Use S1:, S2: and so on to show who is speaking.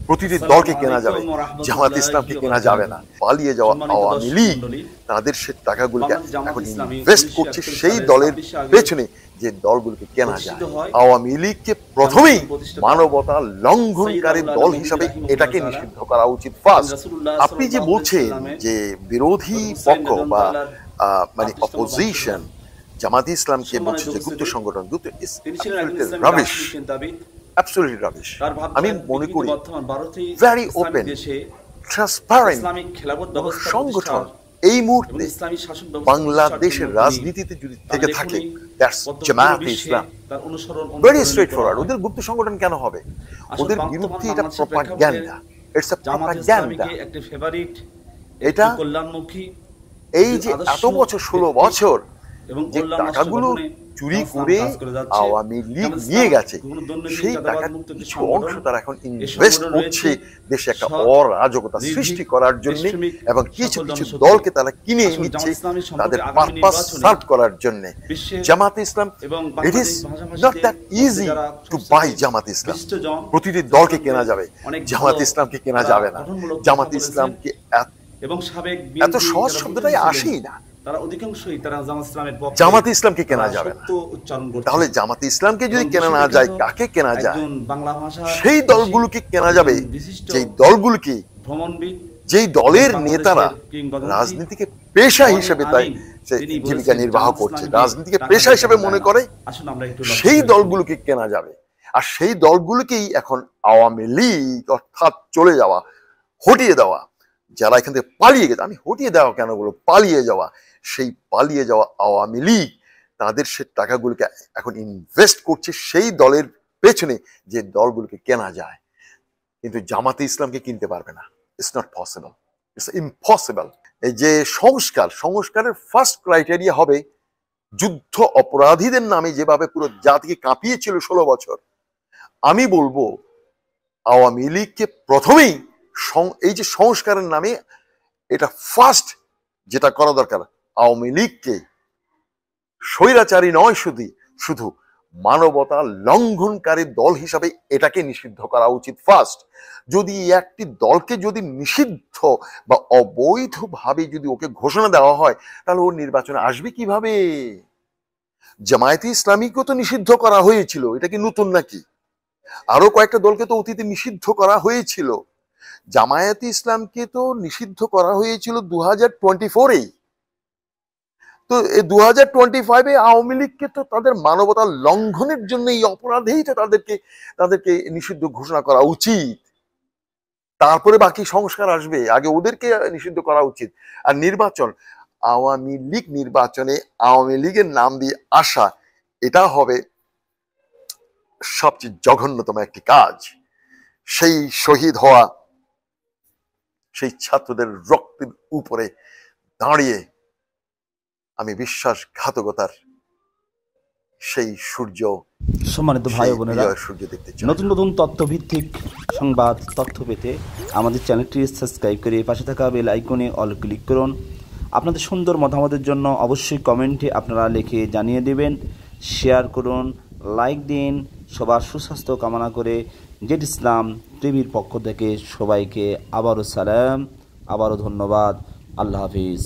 S1: প্রতিটি দলকে কেনা যাবে, জামাত ইসলামকে কেনা যাবে না। পালিয়ে যাওয়া আওয়ামী লীগ তাদের সে টাকাগুলোকে এখন ইনভেস্ট করছে সেই দলের পেছনে যে দলগুলোকে কেনা যায়। আওয়ামী লীগকে প্রথমেই মানবতা লঙ্ঘনকারী দল হিসাবে এটাকে নিষিদ্ধ করা উচিত ফার্স্ট। আপনি যে বলছেন যে বিরোধী পক্ষ বা মানে অপোজিশন জামাত ইসলামকে বলছে যে গুপ্ত সংগঠন, রাবিশ, অ্যাবসলিউটলি রাবিশ। আমি মনে করি ভেরি ওপেন, ট্রান্সপারেন্ট সংগঠন এই মুহূর্তে বাংলাদেশের রাজনীতিতে যদি থেকে থাকে, that's Jamaat Islam. Very straight forward. ওদের গুপ্ত সংগঠন কেন হবে? ওদের বিরুদ্ধে এটা প্রপাগান্ডা, ইটস আ প্রপাগান্ডা। এটা এই যে এত বছর 16 বছর যে টাকাগুলো চুরি করে আওয়ামী লীগ নিয়ে গেছে, সেই টাকার কিছু অংশ তারা এখন ইনভেস্ট করছে দেশে একটা অরাজকতা সৃষ্টি করার জন্য, এবং কিছু কিছু দলকে তারা কিনে নিচ্ছে তাদের পারপাস সার্ভ করার জন্য। Jamaat Islam, it is not that easy to buy Jamaat Islam. প্রতিটি দলকে কেনা যাবে, জামাত ইসলামকে কেনা যাবে না। জামাত ইসলামকে এত সহজ শব্দটাই আসেই না।
S2: তারা অধিকাংশই তারা
S1: জামাত ইসলামকে কেনা যাবে না। তাহলে জামাত ইসলামকে যদি কেনা না যায়, কাকে কেনা যায়? সেই দলগুলোকে কেনা যাবে যেই দলগুলোকে, যেই দলের নেতারা রাজনীতিকে পেশা হিসেবে তাই জীবিকা নির্বাহ করছে, রাজনীতিকে পেশা হিসেবে মনে করে, সেই দলগুলোকে কেনা যাবে। আর সেই দলগুলোকেই এখন আওয়ামী লীগ অর্থাৎ চলে যাওয়া, হটিয়ে দেওয়া, যারা এখান থেকে পালিয়ে গেছে, আমি হটিয়ে দেওয়া কেন বলবো, পালিয়ে যাওয়া, সেই পালিয়ে যাওয়া আওয়ামী লীগ তাদের সে টাকাগুলোকে এখন ইনভেস্ট করছে সেই দলের পেছনে যে দলগুলোকে কেনা যায়। কিন্তু জামাতে ইসলামকে কিনতে পারবে না। It's not possible, it's impossible. এই যে সংস্কারের ফার্স্ট ক্রাইটেরিয়া হবে যুদ্ধ অপরাধীদের নামে যেভাবে পুরো জাতিকে কাঁপিয়েছিল 16 বছর, আমি বলবো আওয়ামী লীগকে প্রথমেই এই যে সংস্কারের নামে এটা ফার্স্ট যেটা করা দরকার, আওয়ামী লীগকে স্বৈরাচারী নয় শুধু মানবতা লঙ্ঘনকারী দল হিসাবে এটাকে নিষিদ্ধ করা উচিত ফার্স্ট। যদি একটি দলকে যদি নিষিদ্ধ বা অবৈধভাবে যদি ওকে ঘোষণা দেওয়া হয়, তাহলে ওর নির্বাচনে আসবে কিভাবে? জামায়াতে ইসলামীকেও তো নিষিদ্ধ করা হয়েছিল, এটা কি নতুন নাকি? আরো কয়েকটা দলকে তো অতীতে নিষিদ্ধ করা হয়েছিল। জামায়াতে ইসলামকে তো নিষিদ্ধ করা হয়েছিল 2024-এই। তো এই 2025-এ আওয়ামী লীগকে তো তাদের মানবতা লঙ্ঘনের জন্য এই অপরাধেই তো তাদেরকে নিষিদ্ধ ঘোষণা করা উচিত। তারপরে বাকি সংস্কার আসবে, আগে ওদেরকে নিষিদ্ধ করা উচিত। আর নির্বাচন, আওয়ামী লীগ নির্বাচনে আওয়ামী লীগের নাম দিয়ে আসা, এটা হবে সবচেয়ে জঘন্যতম একটি কাজ। সেই শহীদ হওয়া, সেই ছাত্রদের রক্তের উপরে দাঁড়িয়ে আমি বিশ্বাসঘাতকতার সেই সূর্য,
S2: সম্মানিত ভাই ও বোনেরা,
S1: সূর্য দেখতে চাই।
S2: নতুন নতুন তথ্যভিত্তিক সংবাদ তথ্য পেতে আমাদের চ্যানেলটি সাবস্ক্রাইব করে পাশে থাকা বেল আইকনে অল ক্লিক করুন। আপনাদের সুন্দর মতামতের জন্য অবশ্যই কমেন্টে আপনারা লিখে জানিয়ে দেবেন, শেয়ার করুন, লাইক দিন। সবার সুস্বাস্থ্য কামনা করে জেড ইসলাম টিভির পক্ষ থেকে সবাইকে আবারও সালাম, আবারও ধন্যবাদ। আল্লাহ হাফিজ।